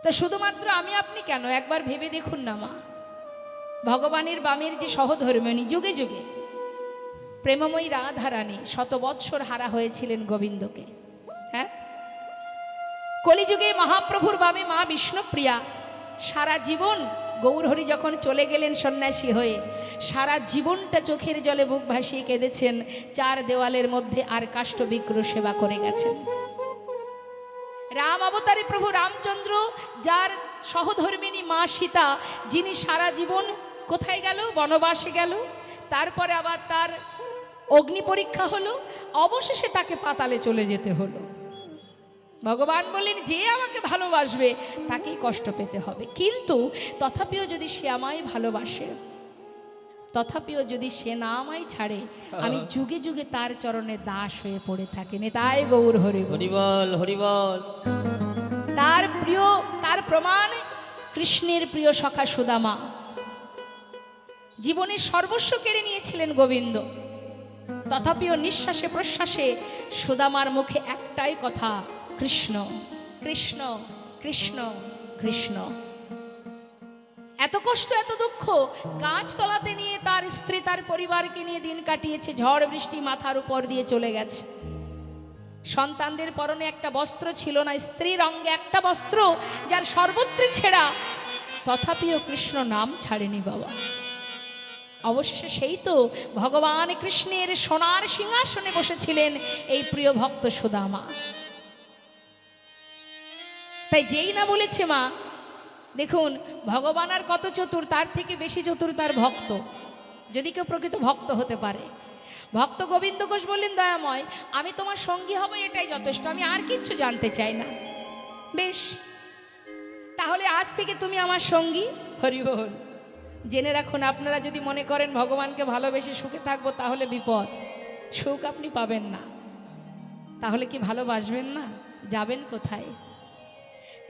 তো শুধুমাত্র আমি আপনি কেন, একবার ভেবে দেখুন না মা, ভগবানের বামের যে সহধর্মিণী, যুগে যুগে প্রেমময়ী রাধারানী শত বৎসর হারা হয়েছিলেন গোবিন্দকে। হ্যাঁ, কলিযুগে মহাপ্রভুর বামে মা বিষ্ণুপ্রিয়া সারা জীবন, গৌরহরি যখন চলে গেলেন সন্ন্যাসী হয়ে, সারা জীবনটা চোখের জলে বুক ভাসিয়ে কেঁদেছেন, চার দেওয়ালের মধ্যে আর কাষ্ঠবিগ্রহ সেবা করে গেছেন। রাম অবতারে প্রভু রামচন্দ্র, যার সহধর্মিণী মা সীতা, যিনি সারা জীবন কোথায় গেল, বনবাসে গেল, তারপরে আবার তার অগ্নি পরীক্ষা হলো, অবশেষে তাকে পাতালে চলে যেতে হলো। ভগবান বললেন, যে আমাকে ভালোবাসবে তাকেই কষ্ট পেতে হবে, কিন্তু তথাপিও যদি সে আমায় ভালোবাসে, তথাপিও যদি সে না আমায় ছাড়ে, আমি যুগে যুগে তার চরণে দাস হয়ে পড়ে থাকি। তাই গৌর হরি হরিবল হরিবল। তার প্রিয়, তার প্রমাণ কৃষ্ণের প্রিয় সখা সুদামা। জীবনের সর্বস্ব কেড়ে নিয়েছিলেন গোবিন্দ, তথাপিও নিঃশ্বাসে প্রশ্বাসে সুদামার মুখে একটাই কথা, কৃষ্ণ কৃষ্ণ কৃষ্ণ কৃষ্ণ। এত কষ্ট, এত দুঃখ গাছতলাতে নিয়ে তার স্ত্রী, তার পরিবারকে নিয়ে দিন কাটিয়েছে, ঝড় বৃষ্টি মাথার উপর দিয়ে চলে গেছে। সন্তানদের পরনে একটা বস্ত্র ছিল না, স্ত্রীর অঙ্গে একটা বস্ত্র যার সর্বত্র ছেঁড়া, তথাপিও কৃষ্ণ নাম ছাড়েনি বাবা। অবশেষে সেই তো ভগবান কৃষ্ণের সোনার সিংহাসনে বসেছিলেন এই প্রিয় ভক্ত সুদামা। তাই যেই না বলেছে মা, দেখুন ভগবান আর কত চতুর, তার থেকে বেশি চতুর তার ভক্ত, যদি কেউ প্রকৃত ভক্ত হতে পারে। ভক্ত গোবিন্দ ঘোষ বললেন, দয়াময় আমি তোমার সঙ্গী হব, এটাই যথেষ্ট, আমি আর কিচ্ছু জানতে চাই না। বেশ, তাহলে আজ থেকে তুমি আমার সঙ্গী। হরি বল। জেনে রাখুন, আপনারা যদি মনে করেন ভগবানকে ভালোবেসে সুখে থাকবো, তাহলে বিপদ, সুখ আপনি পাবেন না। তাহলে কি ভালোবাসবেন না? যাবেন কোথায়?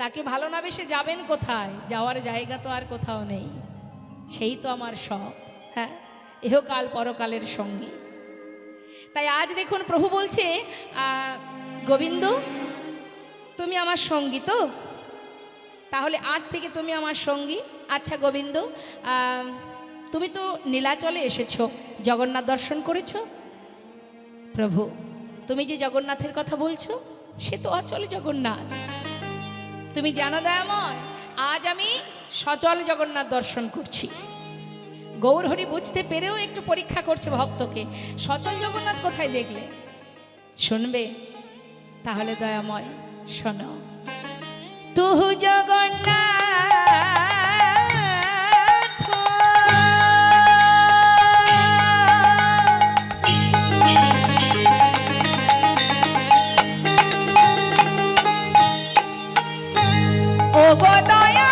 তাকে ভালো না বেসে যাবেন কোথায়? যাওয়ার জায়গা তো আর কোথাও নেই, সেই তো আমার সব। হ্যাঁ, ইহকাল পরকালের সঙ্গী। তাই আজ দেখুন প্রভু বলছে, গোবিন্দ তুমি আমার সঙ্গী তো, তাহলে আজ থেকে তুমি আমার সঙ্গী। আচ্ছা গোবিন্দ, তুমি তো নীলাচলে এসেছো, জগন্নাথ দর্শন করেছো? প্রভু, তুমি যে জগন্নাথের কথা বলছো, সে তো অচল জগন্নাথ। তুমি জানো দয়াময়, আজ আমি সচল জগন্নাথ দর্শন করছি। গৌরহরি বুঝতে পেরেও একটু পরীক্ষা করছে ভক্তকে, সচল জগন্নাথ কোথায় দেখলে? শুনবে? তাহলে দয়াময় শোনো। তুহু জগন্নাথ ও গো দয়া,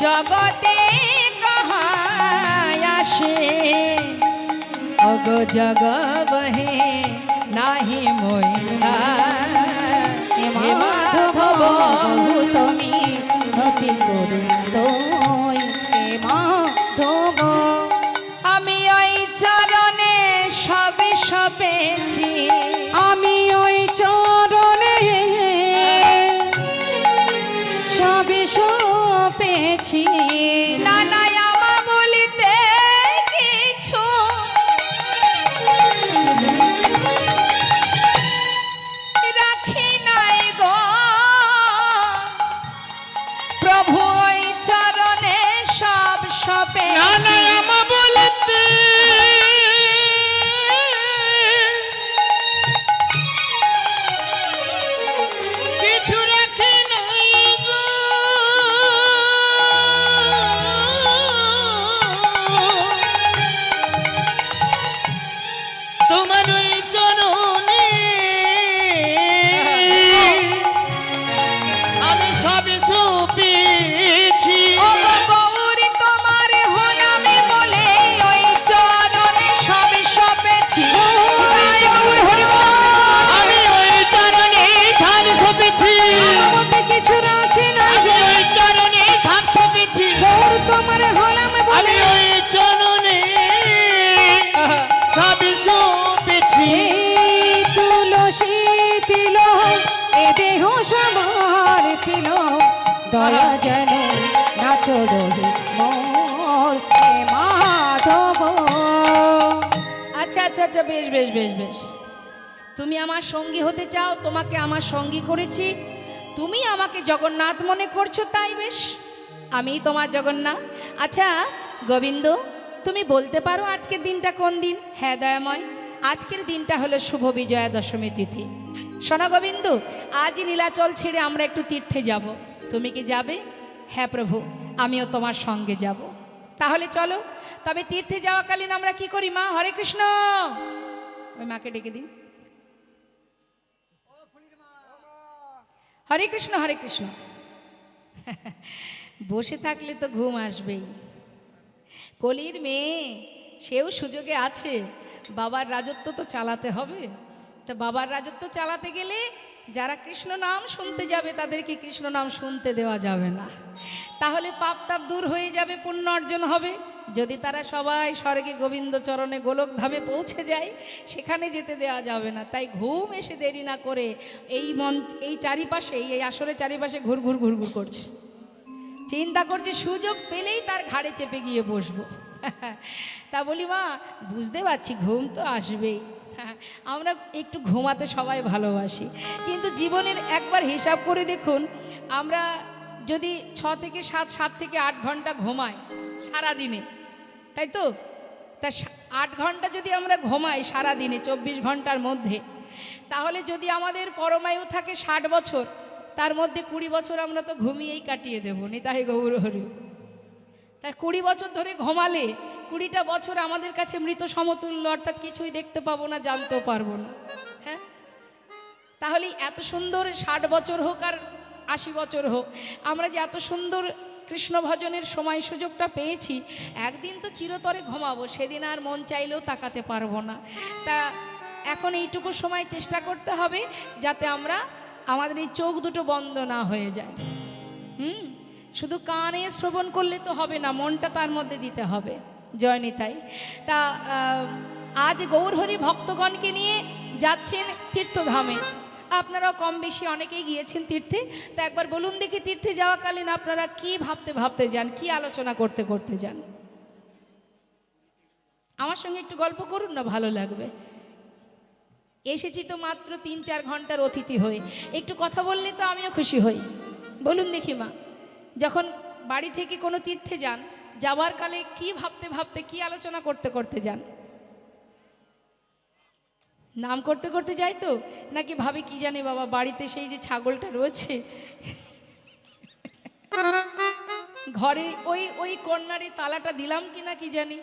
জগতে কহায় আসে, অগো জগ বহে নাহি মোইছা, হে মাধব তুমি অতি গোবিন্দ, হে মাধব আমি ওই চরণে সবে সপেছি, আমি ওই চরণে সবে সপেছি, নানা আমা বলিতে কিছু তিল এ দেহ সবার তিল দয়া যেন নাচো রহি মোর হে মাধব। আচ্ছা আচ্ছা আচ্ছা, বেশ বেশ বেশ বেশ। তুমি আমার সঙ্গী হতে চাও, তোমাকে আমার সঙ্গী করেছি, তুমি আমাকে জগন্নাথ মনে করছো, তাই বেশ, আমিই তোমার জগন্নাথ। আচ্ছা গোবিন্দ, তুমি বলতে পারো আজকের দিনটা কোন দিন? হ্যাঁ দয়াময়, আজকের দিনটা হলো শুভ বিজয়া দশমী তিথি। শোনো গোবিন্দ, আজই নীলাচল ছেড়ে আমরা একটু তীর্থে যাব, তুমি কি যাবে? হ্যাঁ প্রভু, আমিও তোমার সঙ্গে যাব। তাহলে চলো। তবে তীর্থে যাওয়াকালীন আমরা কি করি মা? হরে কৃষ্ণ, ওই মাকে ডেকে দিন। হরে কৃষ্ণ হরে কৃষ্ণ। বসে থাকলে তো ঘুম আসবেই। কলির মেয়ে, সেও সুযোগে আছে, বাবার রাজত্ব তো চালাতে হবে। তা বাবার রাজত্ব চালাতে গেলে যারা কৃষ্ণ নাম শুনতে যাবে তাদেরকে কৃষ্ণ নাম শুনতে দেওয়া যাবে না, তাহলে পাপ তাপ দূর হয়ে যাবে, পুণ্য অর্জন হবে। যদি তারা সবাই স্বর্গে গোবিন্দ চরণে গোলক ধামে পৌঁছে যায়, সেখানে যেতে দেওয়া যাবে না। তাই ঘুম এসে দেরি না করে এই মন, এই চারিপাশে, এই আসরের চারিপাশে ঘুরঘুর ঘুরঘুর করছে, চিন্তা করছে সুযোগ পেলেই তার ঘাড়ে চেপে গিয়ে বসবো। তা বলি মা, বুঝতে পারছি ঘুম তো আসবেই, আমরা একটু ঘুমাতে সবাই ভালোবাসি, কিন্তু জীবনের একবার হিসাব করে দেখুন, আমরা যদি 6 থেকে 7, 7 থেকে 8 ঘন্টা ঘুমাই সারাদিনে, তাই তো? তা 8 ঘন্টা যদি আমরা ঘুমাই সারাদিনে 24 ঘন্টার মধ্যে, তাহলে যদি আমাদের পরমায়ু থাকে 60 বছর, তার মধ্যে 20 বছর আমরা তো ঘুমিয়েই কাটিয়ে দেবো, নিতাই গৌর হরি। তাই 20 বছর ধরে ঘুমালে 20টা বছর আমাদের কাছে মৃত সমতুল্য, অর্থাৎ কিছুই দেখতে পাবো না, জানতেও পারবো না। হ্যাঁ, তাহলে এত সুন্দর 60 বছর হোক আর 80 বছর হোক, আমরা যে এত সুন্দর কৃষ্ণ ভজনের সময় সুযোগটা পেয়েছি, একদিন তো চিরতরে ঘুমাবো, সেদিন আর মন চাইলেও তাকাতে পারবো না। তা এখন এইটুকু সময় চেষ্টা করতে হবে যাতে আমরা, আমাদের এই চোখ দুটো বন্ধ না হয়ে যায়। শুধু কানে শ্রবণ করলে তো হবে না, মনটা তার মধ্যে দিতে হবে। জয় নিতাই। তা আজ গৌরহরি ভক্তগণকে নিয়ে যাচ্ছেন তীর্থধামে। আপনারাও কম বেশি অনেকেই গিয়েছেন তীর্থে। তা একবার বলুন দেখি, তীর্থে যাওয়াকালীন আপনারা কি ভাবতে ভাবতে যান, কি আলোচনা করতে করতে যান? আমার সঙ্গে একটু গল্প করুন না, ভালো লাগবে। এসেছি তো মাত্র 3-4 ঘন্টার অতিথি হয়ে, একটু কথা বললে তো আমিও খুশি হই। বলুন দেখি মা, যখন বাড়ি থেকে কোনো তীর্থে যান, যাওয়ার কালে কি ভাবতে ভাবতে, কি আলোচনা করতে করতে যান? নাম করতে করতে যাই তো, নাকি ভাবি কি জানি বাবা, বাড়িতে সেই যে ছাগলটা রয়েছে ঘরে, ওই ওই কর্নারে তালাটা দিলাম কি না কি জানি,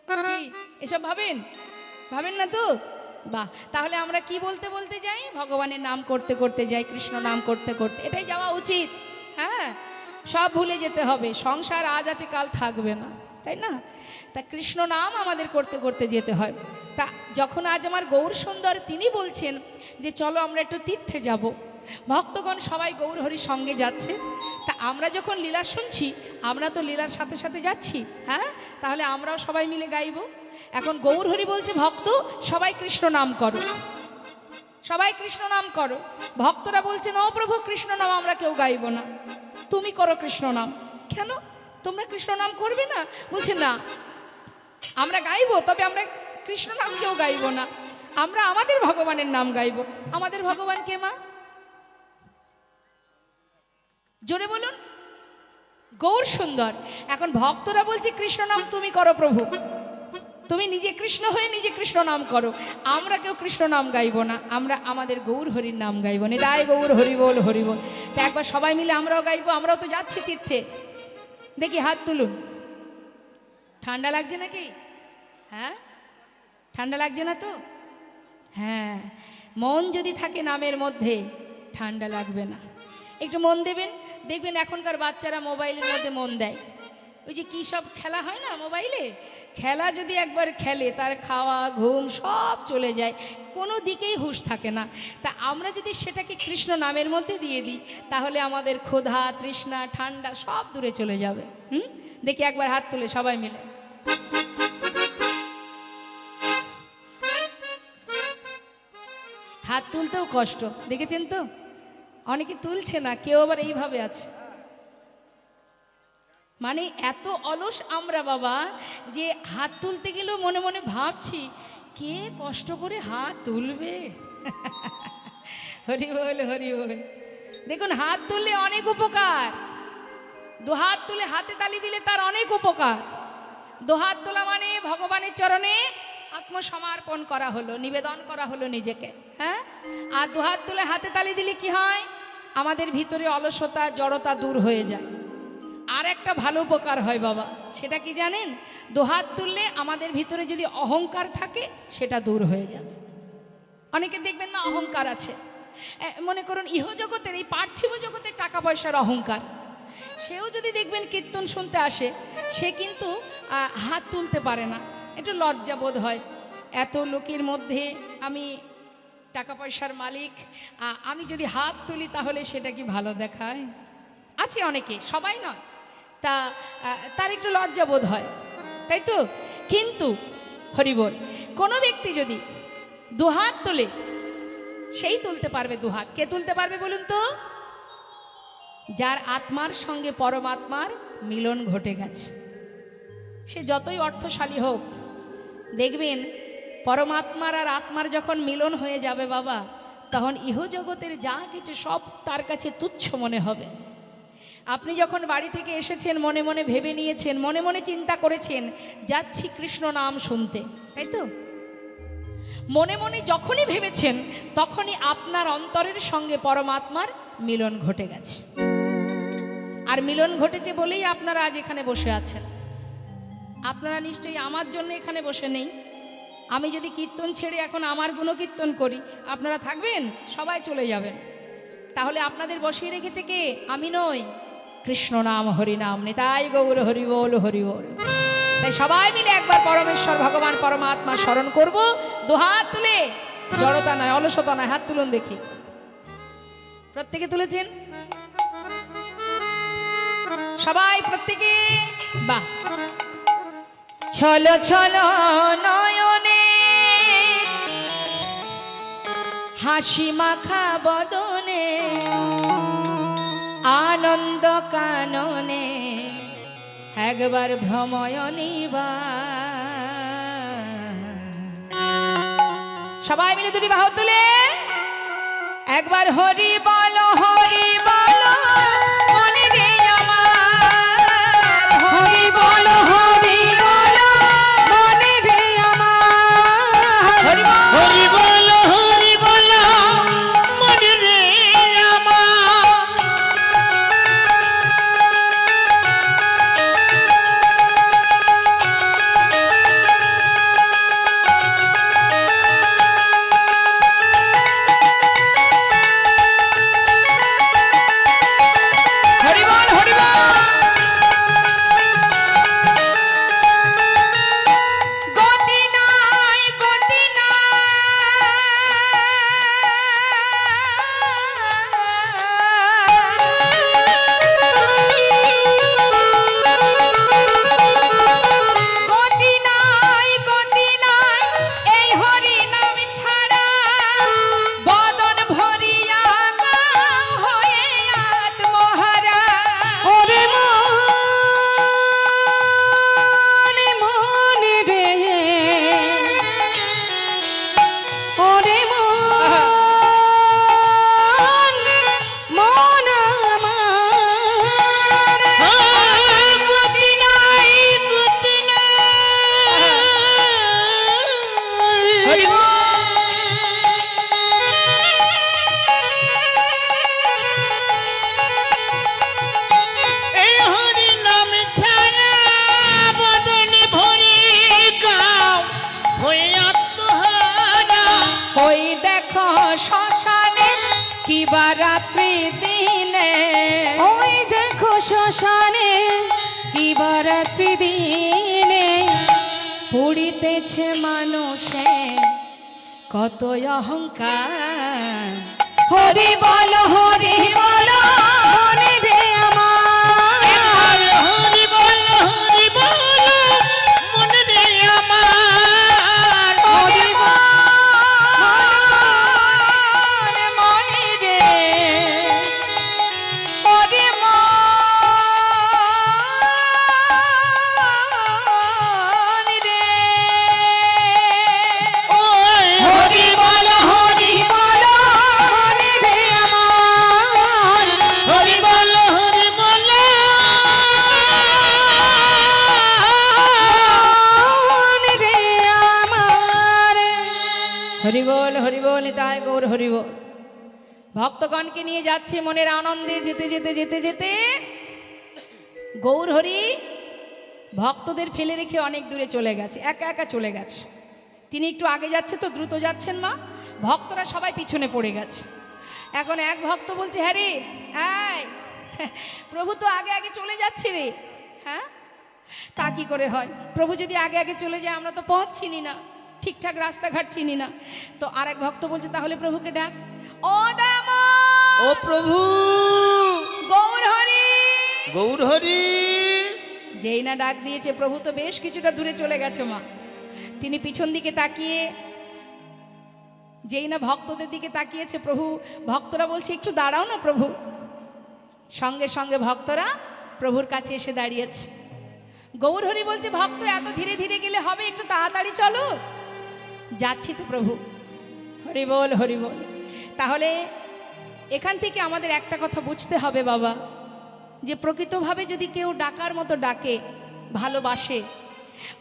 কি এসব ভাবেন? ভাবেন না তো? বাহ, তাহলে আমরা কি বলতে বলতে যাই? ভগবানের নাম করতে করতে যাই, কৃষ্ণ নাম করতে করতে, এটাই যাওয়া উচিত। হ্যাঁ, সব ভুলে যেতে হবে, সংসার আজ আছে কাল থাকবে না, তাই না? তা কৃষ্ণ নাম আমাদের করতে করতে যেতে হয়। তা যখন আজ আমার গৌর সুন্দর তিনি বলছেন যে চলো আমরা একটু তীর্থে যাব, ভক্তগণ সবাই গৌর হরির সঙ্গে যাচ্ছে, তা আমরা যখন লীলা শুনছি, আমরা তো লীলার সাথে সাথে যাচ্ছি। হ্যাঁ, তাহলে আমরাও সবাই মিলে গাইব। এখন গৌর হরি বলছে ভক্ত সবাই কৃষ্ণ নাম করো, সবাই কৃষ্ণ নাম করো। ভক্তরা বলছে না প্রভু, কৃষ্ণ নাম আমরা কেউ গাইব না, তুমি করো কৃষ্ণ নাম। কেন তোমরা কৃষ্ণ নাম করবে না? বলছে না, আমরা গাইব, তবে আমরা কৃষ্ণ নাম কেউ গাইব না, আমরা আমাদের ভগবানের নাম গাইব। আমাদের ভগবান কে মা? জোরে বলুন। গৌর সুন্দর। এখন ভক্তরা বলছে কৃষ্ণ নাম তুমি করো প্রভু, তুমি নিজে কৃষ্ণ হয়ে নিজে কৃষ্ণ নাম করো, আমরা কেউ কৃষ্ণ নাম গাইব না, আমরা আমাদের গৌর হরির নাম গাইব। নিতাই গৌর হরি বল হরি বল। তা একবার সবাই মিলে আমরাও গাইবো, আমরাও তো যাচ্ছি তীর্থে। দেখি হাত তুলুন। ঠান্ডা লাগছে নাকি? হ্যাঁ, ঠান্ডা লাগছে না তো? হ্যাঁ, মন যদি থাকে নামের মধ্যে ঠান্ডা লাগবে না। একটু মন দেবেন, দেখবেন এখনকার বাচ্চারা মোবাইলের মধ্যে মন দেয়। ওই যে কী সব খেলা হয় না মোবাইলে, খেলা যদি একবার খেলে তার খাওয়া ঘুম সব চলে যায়, কোনো দিকেই হুঁশ থাকে না। তা আমরা যদি সেটাকে কৃষ্ণ নামের মধ্যে দিয়ে দিই, তাহলে আমাদের ক্ষুধা তৃষ্ণা ঠান্ডা সব দূরে চলে যাবে। দেখি একবার হাত তুলে সবাই মিলে। হাত তুলতেও কষ্ট, দেখেছেন তো? অনেকে তুলছে না, কেউ আবার এইভাবে আছে। মানে এত অলস আমরা বাবা যে হাত তুলতে গেলেও মনে মনে ভাবছি কে কষ্ট করে হাত তুলবে। হরি বল, হরি বল। দেখুন, হাত তুললে অনেক উপকার। দুহাত তুলে হাতে তালি দিলে তার অনেক উপকার। দুহাত তোলা মানে ভগবানের চরণে আত্মসমর্পণ করা হলো, নিবেদন করা হলো নিজেকে, হ্যাঁ। আর দুহাত তুলে হাতে তালি দিলে কি হয়? আমাদের ভিতরে অলসতা, জড়তা দূর হয়ে যায়। আর একটা ভালো উপকার হয় বাবা, সেটা কি জানেন? দুহাত তুললে আমাদের ভিতরে যদি অহংকার থাকে সেটা দূর হয়ে যাবে। অনেকে দেখবেন না অহংকার আছে, মনে করুন ইহজগতের, এই পার্থিব জগতের টাকা পয়সার অহংকার। সেও যদি দেখবেন কীর্তন শুনতে আসে, সে কিন্তু হাত তুলতে পারে না, একটু লজ্জা বোধ হয়। এত লোকের মধ্যে আমি টাকা পয়সার মালিক, আমি যদি হাত তুলি তাহলে সেটা কি ভালো দেখায়? আছে অনেকে, সবাই নয়, তা তার একটু লজ্জা বোধ হয়, তাই তো? কিন্তু হরি বল, কোনো ব্যক্তি যদি দুহাত তোলে, সেই তুলতে পারবে দুহাত। কে তুলতে পারবে বলুন তো? যার আত্মার সঙ্গে পরমাত্মার মিলন ঘটে গেছে। সে যতই অর্থশালী হোক, দেখবেন পরমাত্মার আর আত্মার যখন মিলন হয়ে যাবে বাবা, তখন ইহজগতের যা কিছু সব তার কাছে তুচ্ছ মনে হবে। আপনি যখন বাড়ি থেকে এসেছেন, মনে মনে ভেবে নিয়েছেন, মনে মনে চিন্তা করেছেন যাচ্ছি কৃষ্ণ নাম শুনতে, তাই তো? মনে মনে যখনই ভেবেছেন, তখনই আপনার অন্তরের সঙ্গে পরমাত্মার মিলন ঘটে গেছে। আর মিলন ঘটেছে বলেই আপনারা আজ এখানে বসে আছেন। আপনারা নিশ্চয়ই আমার জন্য এখানে বসে নেই। আমি যদি কীর্তন ছেড়ে এখন আমার গুণকীর্তন করি, আপনারা থাকবেন? সবাই চলে যাবেন। তাহলে আপনাদের বসিয়ে রেখেছে কে? আমি নই, কৃষ্ণ নাম, হরি নাম, নিতাই গৌর হরি বল, হরি বল। তাই সবাই মিলে একবার পরমেশ্বর ভগবান পরমাত্মা স্মরণ করব, দুহাত তুলে। জড়তা নয়, অলসতা নয়, হাত তুলুন দেখি। প্রত্যেকে তুলেছেন? সবাই, প্রত্যেকে। বাহ। ছলো ছলো নয়নে, হাসি মাখা বদনে, আনন্দ কাননে, একবার ভ্রময়নী বা। সবাই মিলে দুটি বাহু তুলে একবার হরি বলো, হরি বলো মনে রে আমার, হরি বলো, হরি বলো মনে রে আমার, হরি বলো, হরি বলো মনে রে আমার। রাত্রি দিনে, ওই দেখো শ্মশানে কিবা রাত্রি দিনে, পুড়িতেছে মানুষে কত অহংকার। হরি বলো, হরি বলো মনে রে আমার, হরি বলো, হরি বলো মনে রে আমার, হরি বলো। হরি বল। ভক্তগণকে নিয়ে যাচ্ছে মনের আনন্দে, যেতে যেতে যেতে যেতে গৌর হরি ভক্তদের ফেলে রেখে অনেক দূরে চলে গেছে, একা একা চলে গেছে। তিনি একটু আগে যাচ্ছে তো, দ্রুত যাচ্ছেন মা, ভক্তরা সবাই পিছনে পড়ে গেছে। এখন এক ভক্ত বলছে, হ্যাঁ রে, এই প্রভু তো আগে আগে চলে যাচ্ছে রে। হ্যাঁ, তা কি করে হয়? প্রভু যদি আগে আগে চলে যায়, আমরা তো পথ চিনি না, ঠিকঠাক রাস্তাঘাট চিনি না। তো আর এক ভক্ত বলছে, তাহলে প্রভুকে ডাক। ও দাম, ও প্রভু, গৌর হরি, গৌর হরি। যেই না ডাক দিয়েছে, প্রভু তো বেশ কিছুটা দূরে চলে গেছে মা। তিনি পিছন দিকে তাকিয়ে, যেই না ভক্তদের দিকে তাকিয়েছে, প্রভু, ভক্তরা বলছে একটু দাঁড়াও না প্রভু। সঙ্গে সঙ্গে ভক্তরা প্রভুর কাছে এসে দাঁড়িয়েছে। গৌর হরি বলছে, ভক্ত এত ধীরে ধীরে গেলে হবে, একটু তাড়াতাড়ি চলো। যাচ্ছি তো প্রভু। হরি বল, হরি বল। তাহলে এখান থেকে আমাদের একটা কথা বুঝতে হবে বাবা, যে প্রকৃতভাবে যদি কেউ ডাকার মতো ডাকে, ভালোবাসে,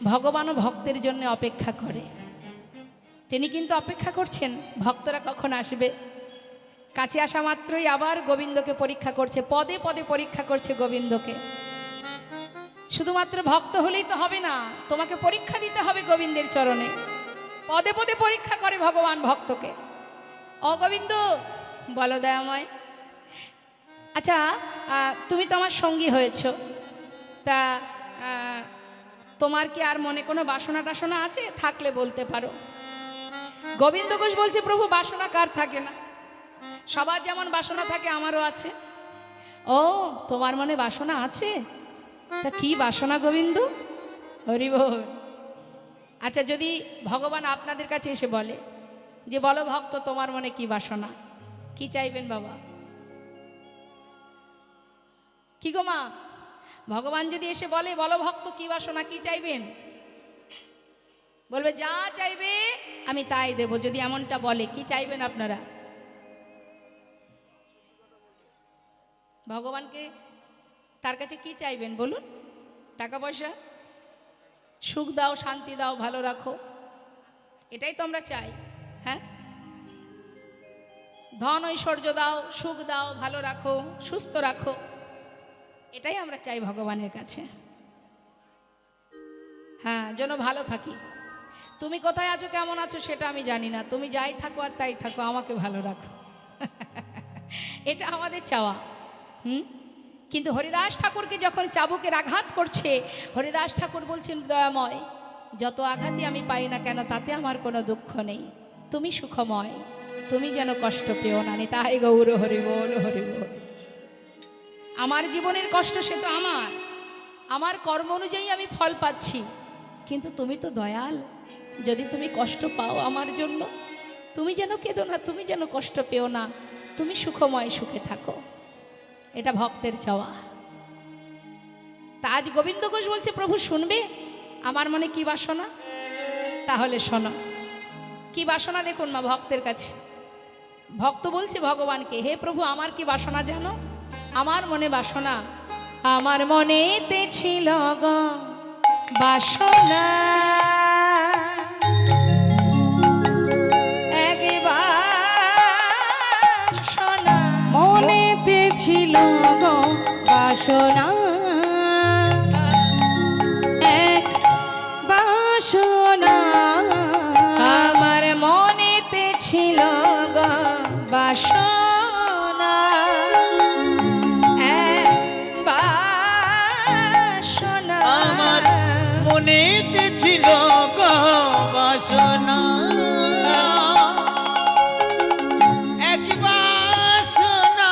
ভগবানও ভক্তের জন্য অপেক্ষা করে। তিনি কিন্তু অপেক্ষা করছেন ভক্তরা কখন আসবে। কাছে আসা মাত্রই আবার গোবিন্দকে পরীক্ষা করছে, পদে পদে পরীক্ষা করছে গোবিন্দকে। শুধুমাত্র ভক্ত হলেই তো হবে না, তোমাকে পরীক্ষা দিতে হবে গোবিন্দের চরণে। পদে পদে পরীক্ষা করে ভগবান ভক্তকে। ও গোবিন্দ, বলো দয়াময়, আচ্ছা তুমি তো আমার সঙ্গী হয়েছ, তা তোমার কি আর মনে কোনো বাসনা টাসনা আছে? থাকলে বলতে পারো। গোবিন্দ ঘোষ বলছে, প্রভু বাসনা কার থাকে না? সবার যেমন বাসনা থাকে আমারও আছে। ও, তোমার মনে বাসনা আছে? তা কি বাসনা গোবিন্দ? হরি বল। আচ্ছা, যদি ভগবান আপনাদের কাছে এসে বলে যে বলো ভক্ত, তোমার মনে কি বাসনা, কি চাইবেন বাবা? কি গো মা, ভগবান যদি এসে বলে বলো ভক্ত কি বাসনা, কি চাইবেন? বলবে যা চাইবে আমি তাই দেব। যদি এমনটা বলে, কি চাইবেন আপনারা? ভগবানকে তার কাছে কি চাইবেন বলুন? টাকা পয়সা, সুখ দাও, শান্তি দাও, ভালো রাখো, এটাই তো আমরা চাই। হ্যাঁ, ধন ঐশ্বর্য দাও, সুখ দাও, ভালো রাখো, সুস্থ রাখো, এটাই আমরা চাই ভগবানের কাছে। হ্যাঁ, যেন ভালো থাকি। তুমি কোথায় আছো, কেমন আছো সেটা আমি জানি না, তুমি যাই থাকো আর তাই থাকো, আমাকে ভালো রাখো। এটা আমাদের চাওয়া। কিন্তু হরিদাস ঠাকুরকে যখন চাবুকের আঘাত করছে, হরিদাস ঠাকুর বলছেন, দয়াময়, যত আঘাতই আমি পাই না কেন তাতে আমার কোনো দুঃখ নেই, তুমি সুখময়, তুমি যেন কষ্ট পেও না। তাই গৌর হরি বল, হরি বল। আমার জীবনের কষ্ট সে তো আমার কর্ম অনুযায়ী আমি ফল পাচ্ছি, কিন্তু তুমি তো দয়াল, যদি তুমি কষ্ট পাও আমার জন্য, তুমি যেন কেঁদো না, তুমি যেন কষ্ট পেও না, তুমি সুখময়, সুখে থাকো, এটা ভক্তের চাওয়া। তা আজ গোবিন্দ ঘোষ বলছে, প্রভু শুনবে আমার মনে কি বাসনা? তাহলে শোনো কি বাসনা। দেখুন মা, ভক্তের কাছে ভক্ত বলছে ভগবানকে, হে প্রভু, আমার কি বাসনা জানো? আমার মনে বাসনা, আমার মনেতে ছিল গো বাসনা, মনেতে ছিল গো বাসনা, এক বাসনা। আমার মনেতে ছিল গো বাসনা, এক বাসনা। আমার মনেতে ছিল গো বাসনা, এক বাসনা।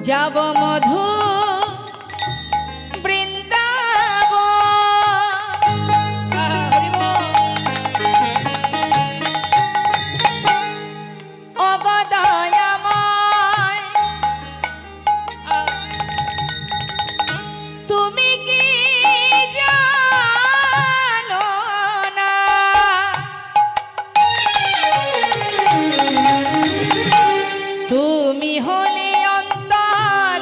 যাব মধু তুমি হলে অন্তর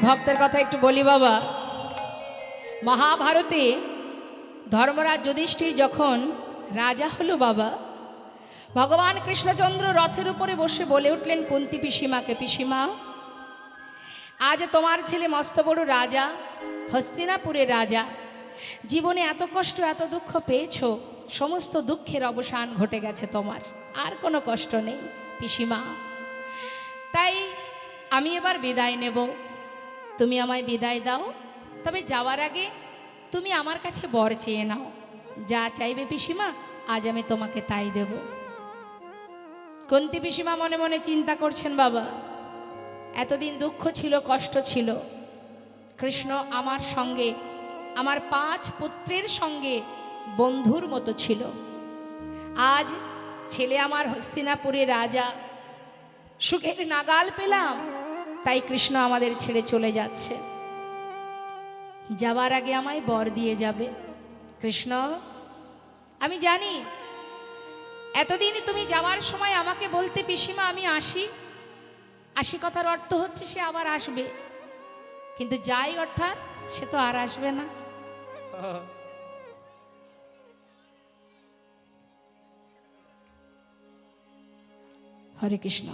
ভক্তের কথা একটু বলি বাবা। মহাভারতে ধর্মরাজ যুধিষ্ঠির যখন রাজা হলো বাবা, ভগবান কৃষ্ণচন্দ্র রথের উপরে বসে বলে উঠলেন কুন্তী পিসিমাকে, পিসিমা আজ তোমার ছেলে মস্ত বড় রাজা, হস্তিনাপুরের রাজা, জীবনে এত কষ্ট এত দুঃখ পেয়েছো, সমস্ত দুঃখের অবসান ঘটে গেছে তোমার, আর কোনো কষ্ট নেই পিসিমা। তাই আমি এবার বিদায় নেব, তুমি আমায় বিদায় দাও। তবে যাওয়ার আগে তুমি আমার কাছে বর চেয়ে নাও, যা চাইবে পিসিমা আজ আমি তোমাকে তাই দেব। কুন্তী পিসিমা মনে মনে চিন্তা করছেন, বাবা এতদিন দুঃখ ছিল, কষ্ট ছিল, কৃষ্ণ আমার সঙ্গে, আমার 5 পুত্রের সঙ্গে বন্ধুর মতো ছিল, আজ ছেলে আমার হস্তিনাপুরের রাজা, সুখের নাগাল পেলাম, তাই কৃষ্ণ আমাদের ছেড়ে চলে যাচ্ছে, যাবার আগে আমায় বর দিয়ে যাবে। কৃষ্ণ আমি জানি এতদিন তুমি যাওয়ার সময় আমাকে বলতে পিসিমা আমি আসি, আসি কথার অর্থ হচ্ছে সে আবার আসবে, কিন্তু যাই অর্থাৎ সে তো আর আসবে না। হরে কৃষ্ণ।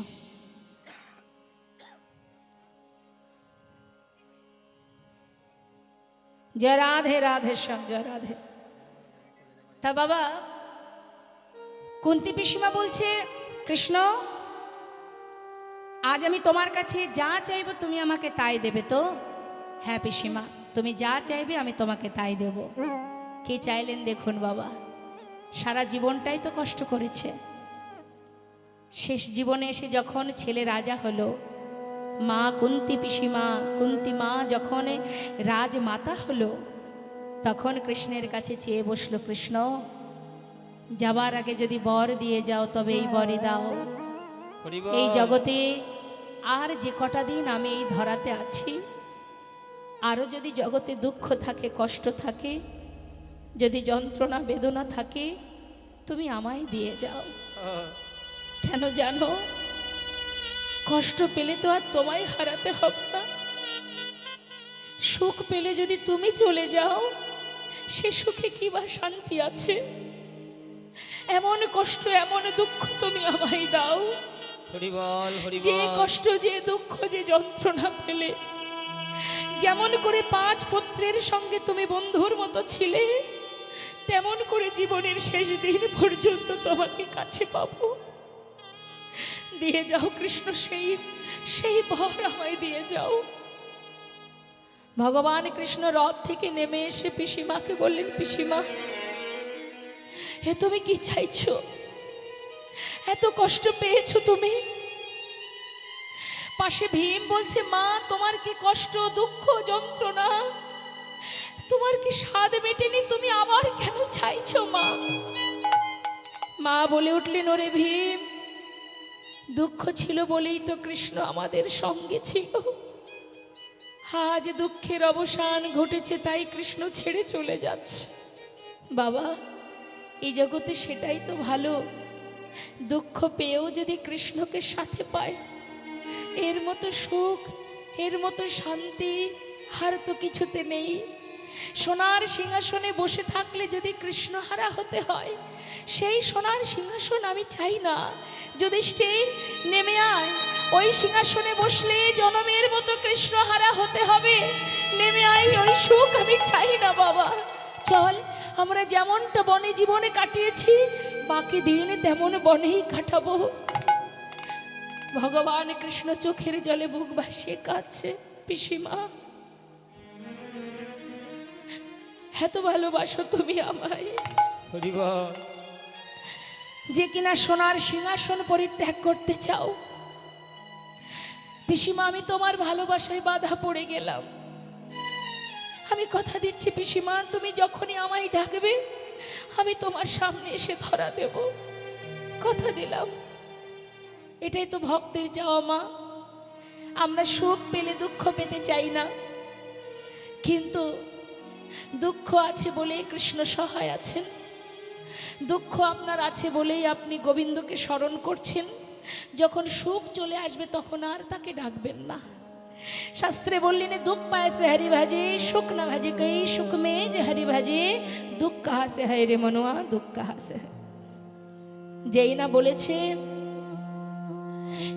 জয় রাধে রাধে শ্যাম, জয় রাধে। তা বাবা কুন্তী পিসিমা বলছে, কৃষ্ণ আজ আমি তোমার কাছে যা চাইব তুমি আমাকে তাই দেবে তো? হ্যাঁ পিসিমা, তুমি যা চাইবে আমি তোমাকে তাই দেব। কে চাইলেন দেখুন বাবা, সারা জীবনটাই তো কষ্ট করেছে, শেষ জীবনে এসে যখন ছেলে রাজা হলো, মা কুন্তী পিসিমা, কুন্তী মা যখন রাজমাতা হলো, তখন কৃষ্ণের কাছে চেয়ে বসলো, কৃষ্ণ যাবার আগে যদি বর দিয়ে যাও তবে এই বরই দাও। এই জগতে আর যে কটা দিন আমি এই ধরাতে আছি, আরও যদি জগতে দুঃখ থাকে, কষ্ট থাকে, যদি যন্ত্রণা বেদনা থাকে, তুমি আমায় দিয়ে যাও। কেন জানো, কষ্ট পেলে তো আর তোমায় হারাতে হবে না, সুখ পেলে যদি তুমি চলে যাও সে সুখে কি বা শান্তি আছে? এমন কষ্ট এমন দুঃখ তুমি আমায় দাও, যে কষ্ট যে দুঃখ যে যন্ত্রণা পেলে, যেমন করে 5 পুত্রের সঙ্গে তুমি বন্ধুর মতো ছিলে, তেমন করে জীবনের শেষ দিন পর্যন্ত তোমাকে কাছে পাবো। দিয়ে যাও কৃষ্ণ, সেই বর আমায় দিয়ে যাও। ভগবান কৃষ্ণ রথ থেকে নেমে এসে পিসিমাকে বললেন, পিসিমা হে তুমি কি চাইছো? এত কষ্ট পেয়েছো তুমি? পাশে ভীম বলছে, মা তোমার কি কষ্ট, দুঃখ, যন্ত্রণা, তোমার কি স্বাদ মেটেনি? তুমি আবার কেন চাইছো মা? মা বলে উঠলেন, ওরে ভীম, দুঃখ ছিল বলেই তো কৃষ্ণ আমাদের সঙ্গে ছিল, আজ দুঃখের অবসান ঘটেছে তাই কৃষ্ণ ছেড়ে চলে যাচ্ছে। বাবা এই জগতে সেটাই তো ভালো, দুঃখ পেয়েও যদি কৃষ্ণকে সাথে পায়, এর মতো সুখ, এর মতো শান্তি আর তো কিছুতে নেই। সোনার সিংহাসনে বসে থাকলে যদি কৃষ্ণহারা হতে হয়, সেই সোনার সিংহাসন আমি চাই না। যুধিষ্ঠির নেমে আয়, ওই সিংহাসনে বসলে জনমের মতো কৃষ্ণহারা হতে হবে, নেমে আয়, ওই সুখ আমি চাই না বাবা। চল আমরা যেমনটা বনে জীবনে কাটিয়েছি, বাকি দিন তেমন বনেই কাটাবো। ভগবান কৃষ্ণ চোখের জলে বুক ভাসিয়ে কাঁদছে, পিসিমা এত ভালোবাসো তুমি আমায়, যে কিনা সোনার সিংহাসন পরিত্যাগ করতে চাও। পিসিমা আমি তোমার ভালোবাসায় বাধা পড়ে গেলাম, আমি কথা দিচ্ছি পিসিমা, তুমি যখনই আমায় ডাকবে আমি তোমার সামনে এসে ধরা দেব, কথা দিলাম। এটাই তো ভক্তের চাওয়া মা, আমরা সুখ পেলে দুঃখ পেতে চাই না, কিন্তু দুঃখ আছে বলেই কৃষ্ণ সহায় আছেন, দুঃখ আপনার আছে বলেই আপনি গোবিন্দকে স্মরণ করছেন। যখন সুখ চলে আসবে তখন আর তাকে ডাকবেন না, শাস্ত্রে বললেন দুঃখ পায় সে হরি ভাজে, সুখ না ভাজে কই সুখ মে যে হরি ভাজে, দুঃখ কাহা সে হয় রে মনোয়া, দুঃখ কাহা সে হয়। যেই না বলেছে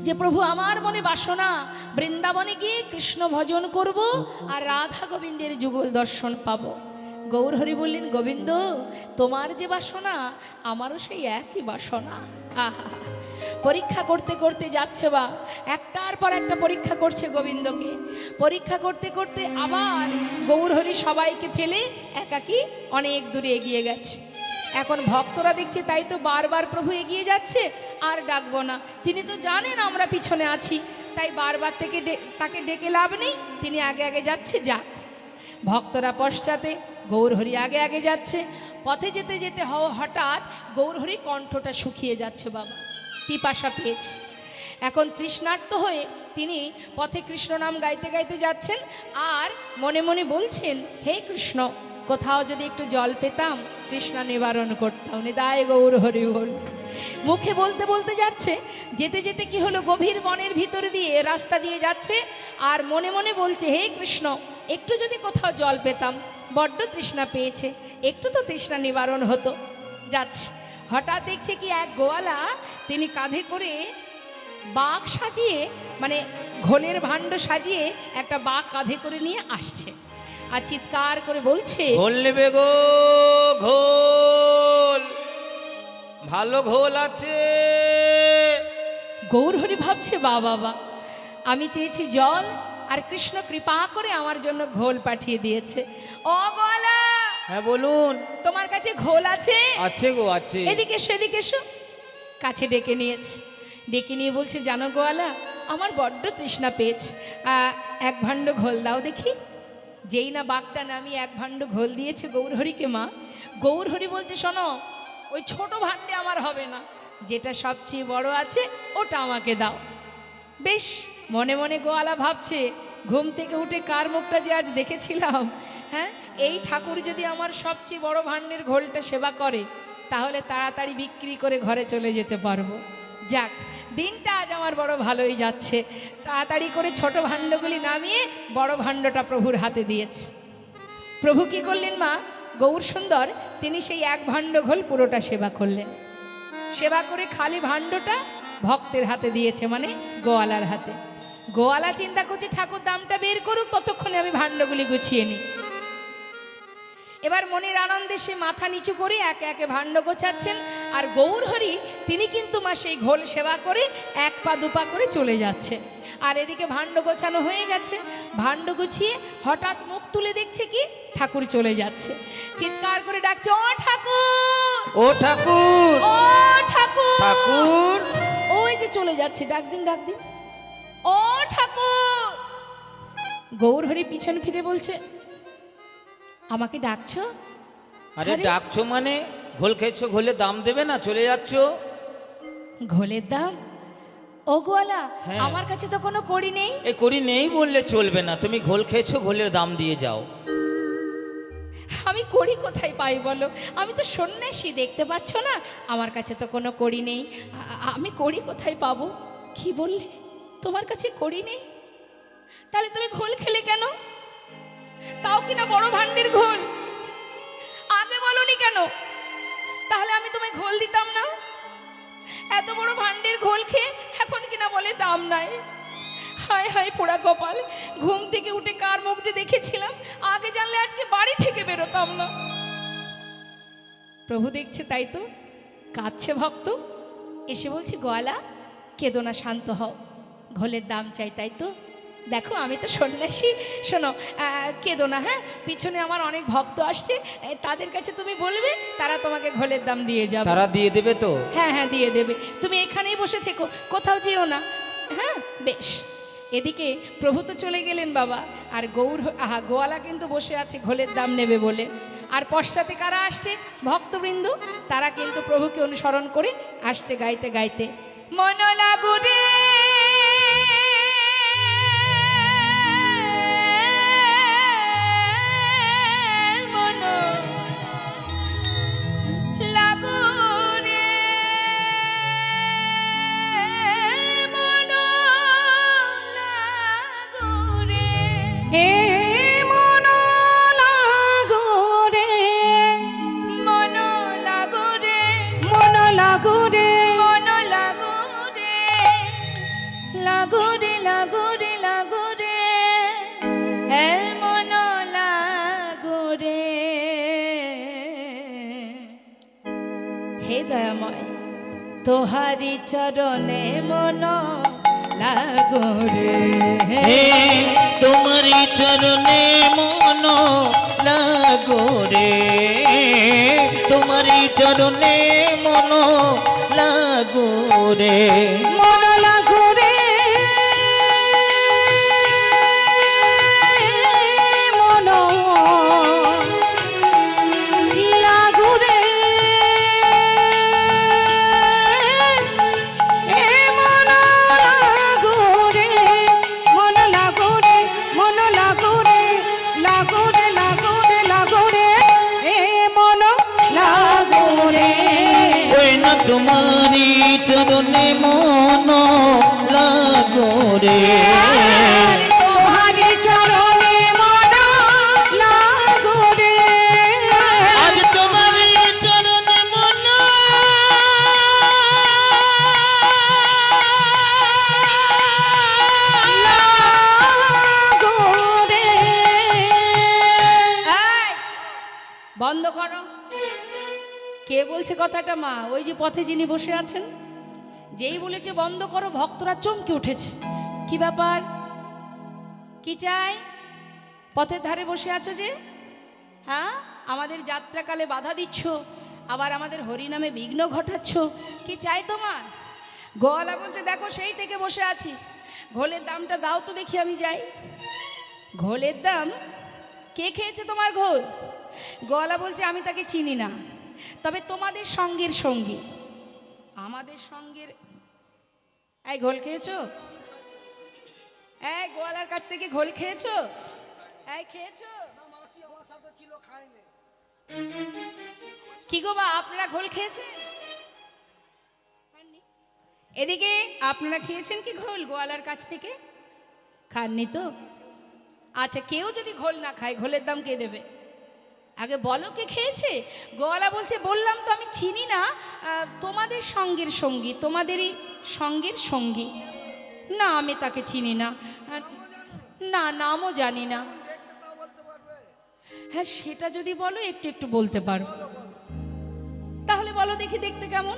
যে প্রভু আমার মনে বাসনা বৃন্দাবনে গিয়ে কৃষ্ণ ভজন করব আর রাধা গোবিন্দের যুগল দর্শন পাবো, গৌরহরি বললেন গোবিন্দ তোমার যে বাসনা আমারও সেই একই বাসনা। আহা, পরীক্ষা করতে করতে যাচ্ছে বা একটার পর একটা পরীক্ষা করছে গোবিন্দকে। পরীক্ষা করতে করতে আবার গৌরহরি সবাইকে ফেলে একাকী অনেক দূরে এগিয়ে গেছে। এখন ভক্তরা দেখছে তাই তো বারবার প্রভু এগিয়ে যাচ্ছে, আর ডাকবো না, তিনি তো জানেন আমরা পিছনে আছি, তাই বারবার তাকে ডেকে লাভ নেই, তিনি আগে আগে যাচ্ছে, যাক। ভক্তরা পশ্চাতে, গৌরহরি আগে আগে যাচ্ছে। পথে যেতে যেতে হঠাৎ গৌরহরি কণ্ঠটা শুকিয়ে যাচ্ছে বাবা, পিপাসা পেয়েছে। এখন তৃষ্ণার্ত হয়ে তিনি পথে কৃষ্ণ নাম গাইতে গাইতে যাচ্ছেন আর মনে মনে বলছেন, হে কৃষ্ণ কোথাও যদি একটু জল পেতাম তৃষ্ণা নিবারণ করতাম, নিতাই গৌর হরি বল। মুখে বলতে বলতে যাচ্ছে, যেতে যেতে কি হলো, গভীর বনের ভিতর দিয়ে রাস্তা দিয়ে যাচ্ছে আর মনে মনে বলছে, হে কৃষ্ণ একটু যদি কোথাও জল পেতাম, বড্ড তৃষ্ণা পেয়েছে, একটু তো তৃষ্ণা নিবারণ হতো। যাচ্ছে, হঠাৎ দেখছে কি এক গোয়ালা তিনি কাঁধে করে বাঘ সাজিয়ে, মানে ঘোলের ভাণ্ড সাজিয়ে একটা বাঘ কাঁধে করে নিয়ে আসছে আর চিৎকার করে বলছে, ঘোল নেবে গো, ঘোল, ভালো ঘোল আছে। গৌরহরি ভাবছে বা বাবা, আমি চেয়েছি জল আর কৃষ্ণ কৃপা করে আমার জন্য ঘোল পাঠিয়ে দিয়েছে। ও গোয়ালা, হ্যাঁ বলুন। তোমার কাছে ঘোল আছে? আছে গো আছে। এদিকে এসো, এদিকে এসো। কাছে ডেকে নিয়েছে, ডেকে নিয়ে বলছে, জানো গোয়ালা আমার বড্ড তৃষ্ণা পেয়েছে, এক ভাণ্ড ঘোল দাও দেখি। যেই না বাঘটা নামিয়ে এক ভাণ্ড ঘোল দিয়েছে গৌরহরিকে মা, গৌরহরি বলছে, শোনো ওই ছোট ভাণ্ডে আমার হবে না, যেটা সবচেয়ে বড় আছে ওটা আমাকে দাও। বেশ, মনে মনে গোয়ালা ভাবছে, ঘুম থেকে উঠে কার মুখটা যে আজ দেখেছিলাম, হ্যাঁ এই ঠাকুর যদি আমার সবচেয়ে বড় ভাণ্ডের ঘোলটা সেবা করে তাহলে তাড়াতাড়ি বিক্রি করে ঘরে চলে যেতে পারবো। যাক, দিনটা আজ আমার বড় ভালোই যাচ্ছে। তাড়াতাড়ি করে ছোট ভাণ্ডগুলি নামিয়ে বড় ভাণ্ডটা প্রভুর হাতে দিয়েছে। প্রভু কি করলেন মা, গৌর সুন্দর তিনি সেই এক ভাণ্ড ঘোল পুরোটা সেবা করলেন। সেবা করে খালি ভাণ্ডটা ভক্তের হাতে দিয়েছে, মানে গোয়ালার হাতে। গোয়ালা চিন্তা করছে ঠাকুর দামটা বের করুক, ততক্ষণে আমি ভাণ্ডগুলি গুছিয়ে নিই। এবার মনের আনন্দে সে মাথা নিচু করে একে একে ভাণ্ড গোছাচ্ছেন আর গৌরহরি তিনি কিন্তু মা সেই ঘোল সেবা করে এক পা দুপা করে চলে যাচ্ছে। আর এদিকে ভাণ্ড গোছানো হয়ে গেছে। ভাণ্ড গুছিয়ে হঠাৎ মুখ তুলে দেখছে কি ঠাকুর চলে যাচ্ছে। চিৎকার করে ডাকছে, ও ঠাকুর, ও ঠাকুর, ও ঠাকুর, ঠাকুর। ওই যে চলে যাচ্ছে, ডাক দিন, ডাক দিন, ও ঠাকুর। গৌরহরি পিছন ফিরে বলছে, আমাকে ডাকছো? আরে ডাকছো মানে ঘোল খেয়েছো, ঘোলের দাম দেবে না, চলে যাচ্ছ। ঘোলের দাম? ও গোয়ালা, হ্যাঁ। আমার কাছে তো কোনো কড়ি নেই। এই করি নেই বললে চলবে না, তুমি ঘোল খেয়েছো, ঘোলের দাম দিয়ে যাও। আমি কড়ি কোথায় পাই বলো? আমি তো সন্ন্যাসী, দেখতে পাচ্ছ না আমার কাছে তো কোনো কড়ি নেই। আমি কড়ি কোথায় পাবো? কি বললে তোমার কাছে কড়ি নেই? তাহলে তুমি ঘোল খেলে কেন? তাও কিনা বড় ভাণ্ডের ঘোল, আগে বলনি কেন? তাহলে আমি তোমায় ঘোল দিতাম না। এত বড় ভাণ্ডের ঘোল খেয়ে এখন কিনা বলে দাম নাই। হায় হায় পোড়া কপাল, ঘুম থেকে উঠে কার মুখ যে দেখেছিলাম, আগে জানলে আজকে বাড়ি থেকে বেরোতাম না। প্রভু দেখছে তাই তো কাঁদছে ভক্ত, এসে বলছে, গোয়ালা কেঁদো না, শান্ত হও, ঘোলের দাম চাই তাই তো? দেখো আমি তো সন্ন্যাসী, শোনো কেঁদো না, হ্যাঁ পিছনে আমার অনেক ভক্ত আসছে, তাদের কাছে তুমি বলবে, তারা তোমাকে ঘোলের দাম দিয়ে যাবে। তারা দিয়ে দেবে তো? হ্যাঁ হ্যাঁ দিয়ে দেবে, তুমি এখানেই বসে থেকো, কোথাও যেও না। হ্যাঁ বেশ। এদিকে প্রভু তো চলে গেলেন বাবা, আর গোয়ালা কিন্তু বসে আছে ঘোলের দাম নেবে বলে। আর পশ্চাতে কারা আসছে? ভক্তবৃন্দ, তারা কিন্তু প্রভুকে অনুসরণ করে আসছে গাইতে গাইতে, মন লাগুরে হে দয়াময়, তোহারি চরণে মন লাগো রে। হে তোমারি চরণে মন লাগো রে, তোমারি চরণে মন লাগো রে। মন লাগো রে, মন লাগো রে, এ মন লাগো রে, মন লাগো রে, মন লাগো রে, লাগো রে, লাগো রে, লাগো রে, এ মন লাগো রে। ওই না তোমারি চরণে মন লাগো রে, তোহারি চরণে মন লাগো রে, আজ তোমারি চরণে মন লাগো রে। এই, বন্ধ করো। কে বলছে কথাটা মা? ওই যে পথে যিনি বসে আছেন, যেই বলেছে বন্ধ করো, ভক্তরা চমকে উঠেছে। কি ব্যাপার, কি চাই? পথের ধারে বসে আছো যে, হ্যাঁ, আমাদের যাত্রাকালে বাধা দিচ্ছ, আবার আমাদের হরিনামে বিঘ্ন ঘটাচ্ছ, কি চাই তোমার? গোয়ালা বলছে দেখো সেই থেকে বসে আছি, ঘোলের দামটা দাও তো দেখি আমি যাই। ঘোলের দাম? কে খেয়েছে তোমার ঘোল? গোয়ালা বলছে আমি তাকে চিনি না, তবে তোমাদের সঙ্গের সঙ্গী, আমাদের সঙ্গের। এই ঘোল খেয়েছো? এই গোয়ালার কাছ থেকে ঘোল খেয়েছো? এই খেয়েছো? কি গো বা, আপনারা ঘোল খেয়েছেন? খাননি? এদিকে আপনারা খেয়েছেন কি ঘোল গোয়ালার কাছ থেকে? খাননি তো? আচ্ছা, কেউ যদি ঘোল না খায়, ঘোলের দাম কে দেবে? আগে বলো কে খেয়েছে। গোয়ালা বলছে বললাম তো আমি চিনি না, তোমাদের সঙ্গের সঙ্গী, তোমাদেরই সঙ্গের সঙ্গী। না, আমি তাকে চিনি না, না নামও জানি না। হ্যাঁ, সেটা যদি বলো একটু একটু বলতে পারো। তাহলে বলো দেখি, দেখতে কেমন?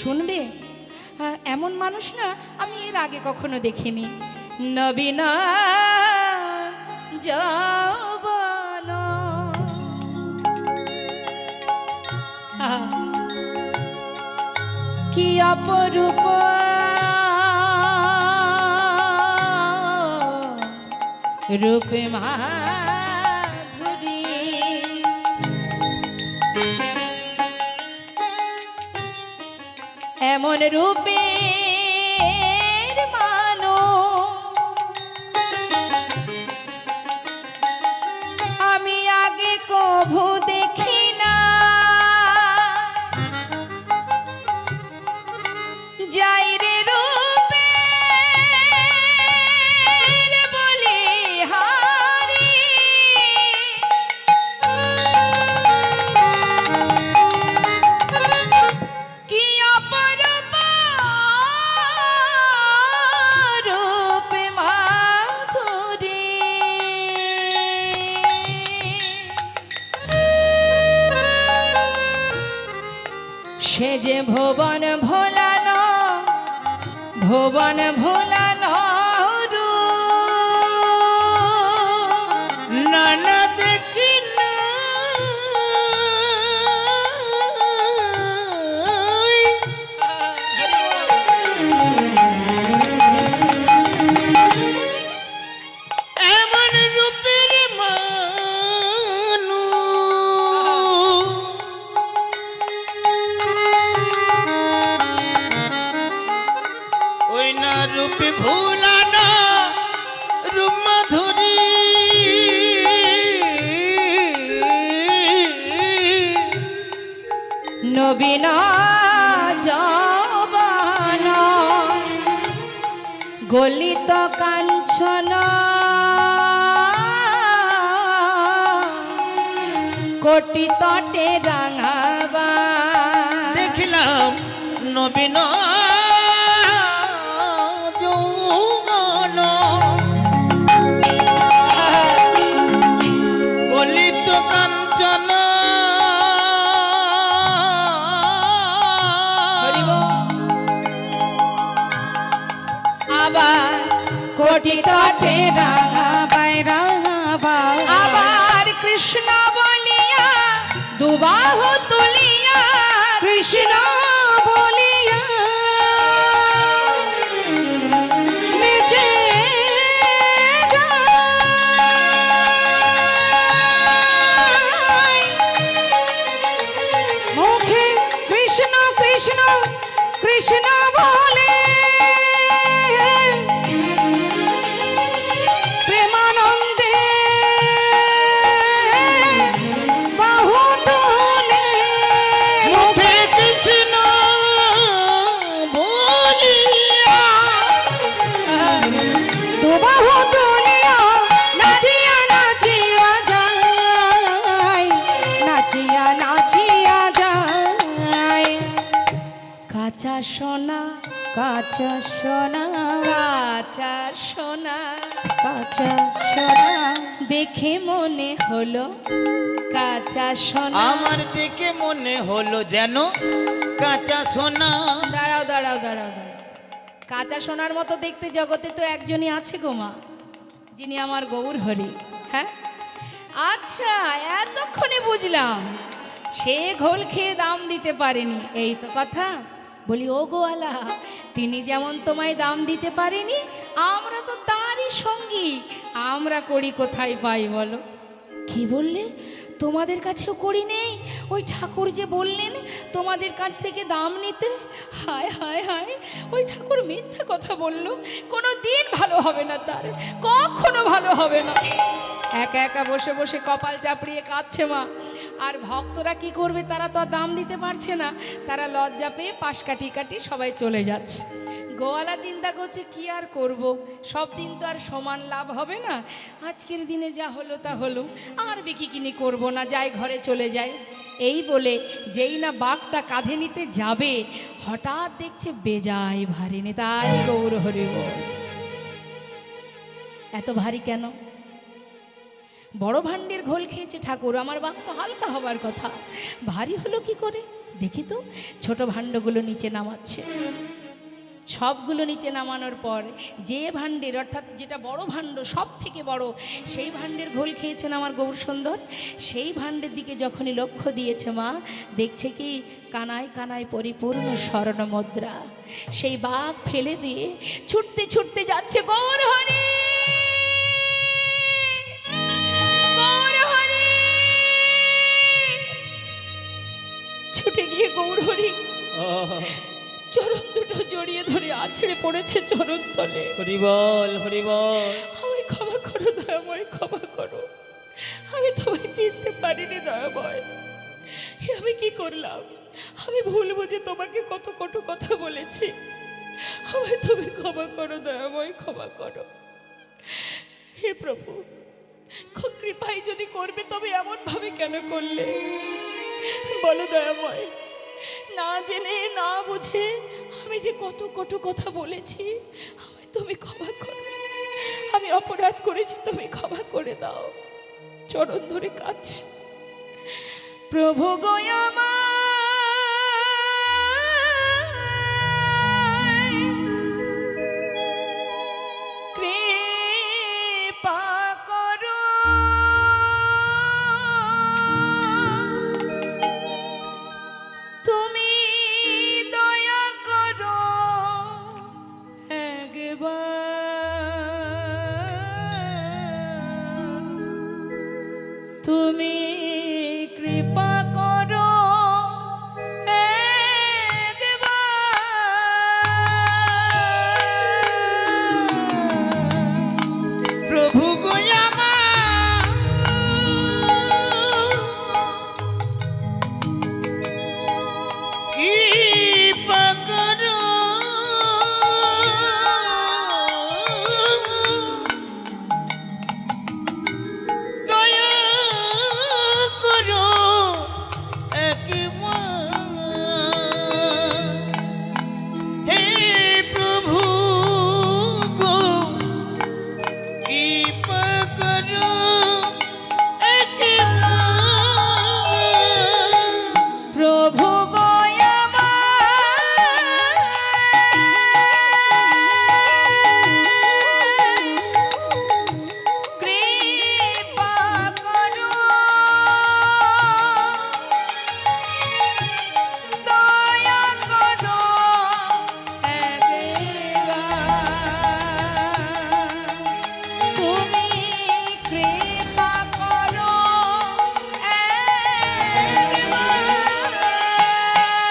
শুনবে? এমন মানুষ না আমি এর আগে কখনো দেখিনি। নবীনা যৌবন, কি অপরূপ রূপে মাধুরী, এমন রূপের মানুষ আমি আগে কভু দেখি না। যাই রে রূপে বলি হারি, কি অপরূপ রূপে মাধুরী, সে যে ভুবন ভোলানো, ভুবন ভোলানো নানা দেখি না এমন রূপের মানুষ, ওই না রূপে ভুলানো রূপ মাধুরী, নবীন যৌবন, গলিত কাঞ্চন, কোটি তটে রাঙাবা। দেখিলাম নবীন যৌবন, গলিত কাঞ্চন, আবার কোটি তটে রাঙাবাই রাঙাবাই আবার কৃষ্ণ বলিয়া দুবাহু তুলিয়া কৃষ্ণ বলিয়া নেচে যায়। মুখে কৃষ্ণ কৃষ্ণ কৃষ্ণ বলে প্রেমানন্দে বাহু তোলে। মুখে কৃষ্ণ বলিয়া দুবাহু তুলিয়া নাচিয়া নাচিয়া যায়, নাচিয়া নাচিয়া যায়। কাঁচা সোনা কাঁচা সোনা কাঁচা সোনা কাঁচা সোনা দেখে মনে হলো কাঁচা সোনা। আমার দেখে মনে হলো যেন কাঁচা সোনা। দাঁড়াও দাঁড়াও দাঁড়াও দাঁড়াও, কাঁচা সোনার মতো দেখতে জগতে তো একজনই আছে গো মা, যিনি আমার গৌর হরি। হ্যাঁ আচ্ছা, এতক্ষণে বুঝলাম সে ঘোল খেয়ে দাম দিতে পারেনি, এই তো কথা। বলি ও গোয়ালা, তিনি যেমন তোমায় দাম দিতে পারেনি, আমরা তো তারই সঙ্গী, আমরা করি কোথায় পাই বলো? কি বললে? তোমাদের কাছেও করি নেই? ওই ঠাকুর যে বললেন তোমাদের কাছ থেকে দাম নিতে, হায় হায় হায়, ওই ঠাকুর মিথ্যা কথা বলল। কোনো দিন ভালো হবে না তার, কখনো ভালো হবে না। একা একা বসে বসে কপাল চাপড়িয়ে কাঁদছে মা। আর ভক্তরা কি করবে? তারা তো আর দাম দিতে পারছে না, তারা লজ্জা পেয়ে পাশ কাটি কাটি সবাই চলে যাচ্ছে। গোয়ালা চিন্তা করছে কি আর করব, সব দিন তো আর সমান লাভ হবে না, আজকের দিনে যা হলো তা হলো, আর বিকি কিনি করবো না, যাই ঘরে চলে যাই। এই বলে যেই না বাঘটা কাঁধে নিতে যাবে, হঠাৎ দেখছে বেজায় ভারী, নেতাই গৌর হরি বল। এত ভারী কেন? বড় ভাণ্ডের ঘোল খেয়েছে ঠাকুর, আমার বাঘ তো হালকা হবার কথা, ভারী হলো কি করে? দেখি তো, ছোট ভাণ্ডগুলো নিচে নামাচ্ছে। সবগুলো নিচে নামানোর পর যে ভাণ্ডের, অর্থাৎ যেটা বড় ভাণ্ড, সব থেকে বড়, সেই ভাণ্ডের ঘোল খেয়েছেন আমার গৌর সুন্দর। সেই ভাণ্ডের দিকে যখনই লক্ষ্য দিয়েছে মা, দেখছে কি কানায় কানায় পরিপূর্ণ স্বর্ণ মুদ্রা। সেই বাঘ ফেলে দিয়ে ছুটতে ছুটতে যাচ্ছে গৌর হরি, গৌর হরি। ছুটে গিয়ে গৌর হরি চরণ দুটো জড়িয়ে ধরে আছড়ে পড়েছে চরণ তলে। হরি বল, হরি বল। আমায় ক্ষমা করো দয়াময়, ক্ষমা করো, আমি তোমায় চিনতে পারিনি দয়াময়। আমি কি করলাম? আমি ভুল বুঝে তোমাকে কত কটু কথা বলেছি, আমায় তুমি ক্ষমা করো দয়াময়, ক্ষমা করো। হে প্রভু, কৃপাই যদি করবে তবে এমন ভাবে কেন করলে বলো দয়াময়? না জেনে না বুঝে আমি যে কত কটু কথা বলেছি, আমায় তুমি ক্ষমা করো। আমি অপরাধ করেছি, তুমি ক্ষমা করে দাও। চরণ ধরে কাঁদছি, প্রভু গয়ামা কৃপা করো, তুমি দয়া করো একবার, তুমি কৃপা করো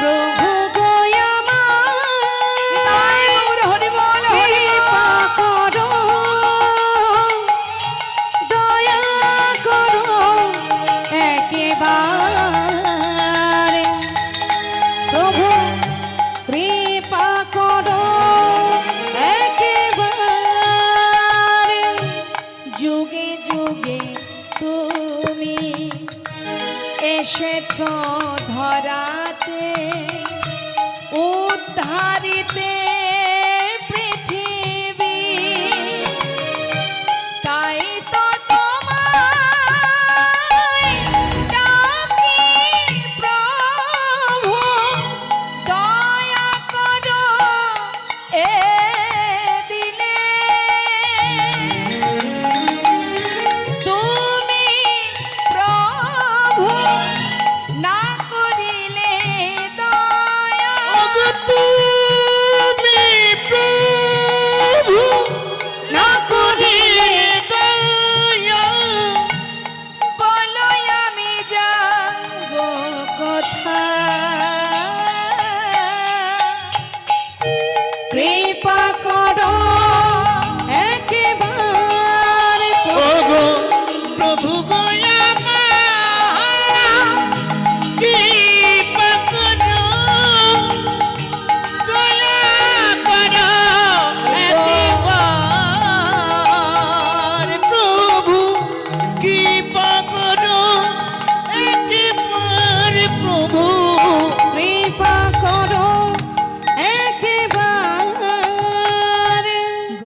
প্রভু গো আমার হরি বল কৃপা করো, দয়া করো একেবারে। প্রভু কৃপা করো একেবারে, যুগে যুগে তুমি এসেছো